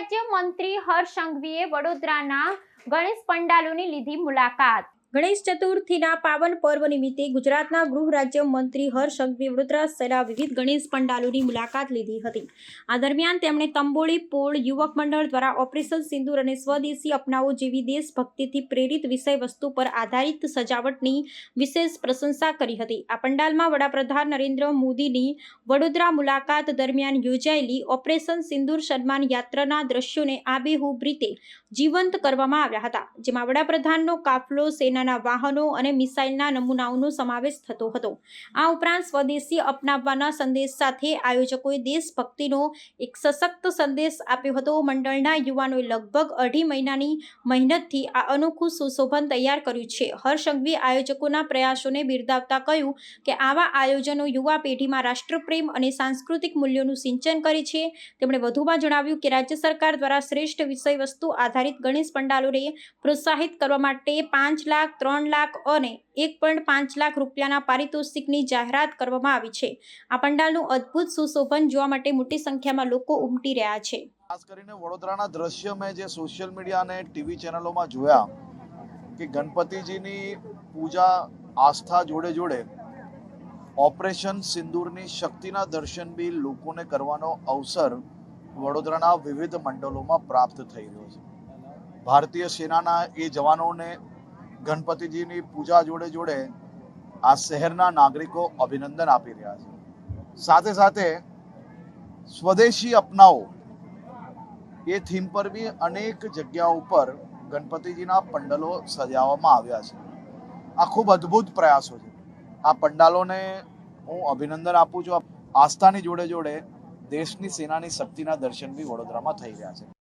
રાજ્ય મંત્રી હર્ષ સંઘવીએ વડોદરાના ગણેશ પંડાલોની લીધી મુલાકાત। ગણેશ ચતુર્થીના પાવન પર્વ નિમિત્તે ગુજરાતના ગૃહ રાજ્ય મંત્રી હર્ષ સંઘવીએ વડોદરા શહેરના વિવિધ ગણેશ પંડાલોની મુલાકાત લીધી હતી। આ દરમિયાન તેમણે તંબોળી પોળ યુવક મંડળ દ્વારા ઓપરેશન સિંદૂર અને સ્વદેશી અપનાવો જેવી દેશભક્તિથી પ્રેરિત વિષયવસ્તુ પર આધારિત સજાવટની વિશેષ પ્રશંસા કરી હતી। આ પંડાલમાં વડાપ્રધાન નરેન્દ્ર મોદીની વડોદરા મુલાકાત દરમિયાન યોજાયેલી ઓપરેશન સિંદૂર સન્માન યાત્રાના દ્રશ્યોને આબેહૂબ રીતે જીવંત કરવામાં આવ્યા હતા, જેમાં વડાપ્રધાનનો કાફલો, સેનાના વાહનો અને મિસાઇલના નમૂનાઓનો સમાવેશ થતો હતો। આ ઉપરાંત સ્વદેશી અપનાવવાના સંદેશ સાથે આયોજકોએ દેશભક્તિનો એક સશક્ત સંદેશ આપ્યો હતો। મંડળના યુવાનોએ લગભગ 2.5 મહિનાની મહેનતથી આ અનોખું સુશોભન તૈયાર કર્યું છે। હર્ષ સંઘવીએ આયોજકોના પ્રયાસોને બિરદાવતા કહ્યું કે આવા આયોજનો યુવા પેઢીમાં રાષ્ટ્રપ્રેમ અને સાંસ્કૃતિક મૂલ્યોનું સિંચન કરે છે। તેમણે વધુમાં જણાવ્યું કે રાજ્ય સરકાર દ્વારા શ્રેષ્ઠ વિષયવસ્તુ આધારિત ગણેશ પંડાલોને પ્રોત્સાહિત કરવા માટે 5 લાખ, 3 લાખ અને 1.5 લાખ રૂપિયાના પારિતોષિકની જાહેરાત કરવામાં આવી છે। આ પંડાલનું અદ્ભુત સુશોભન જોવા માટે મોટી સંખ્યામાં લોકો ઉમટી રહ્યા છે। ખાસ કરીને વડોદરાના દ્રશ્ય મેં જે સોશિયલ મીડિયા અને ટીવી ચેનલોમાં જોયા કે ગણપતિજીની પૂજા આસ્થા જોડે જોડે ઓપરેશન સિંદૂરની શક્તિના દર્શન બી લોકોને કરવાનો અવસર વડોદરાના વિવિધ મંડળોમાં પ્રાપ્ત થઈ રહ્યો છે। ભારતીય સેનાના એ જવાનોને ગણપતિજીની પૂજા જોડે જોડે આ શહેરના નાગરિકો અભિનંદન આપી રહ્યા છે। સાથે સાથે સ્વદેશી અપનાવો એ થીમ પર બી અનેક જગ્યાઓ ઉપર ગણપતિજીના પંડાલો સજાવવામાં આવ્યા છે। આ ખૂબ અદ્ભુત પ્રયાસો છે। આ પંડાલોને હું અભિનંદન આપું છું। આસ્થાની જોડે જોડે દેશની સેનાની શક્તિના દર્શન બી વડોદરામાં થઈ રહ્યા છે।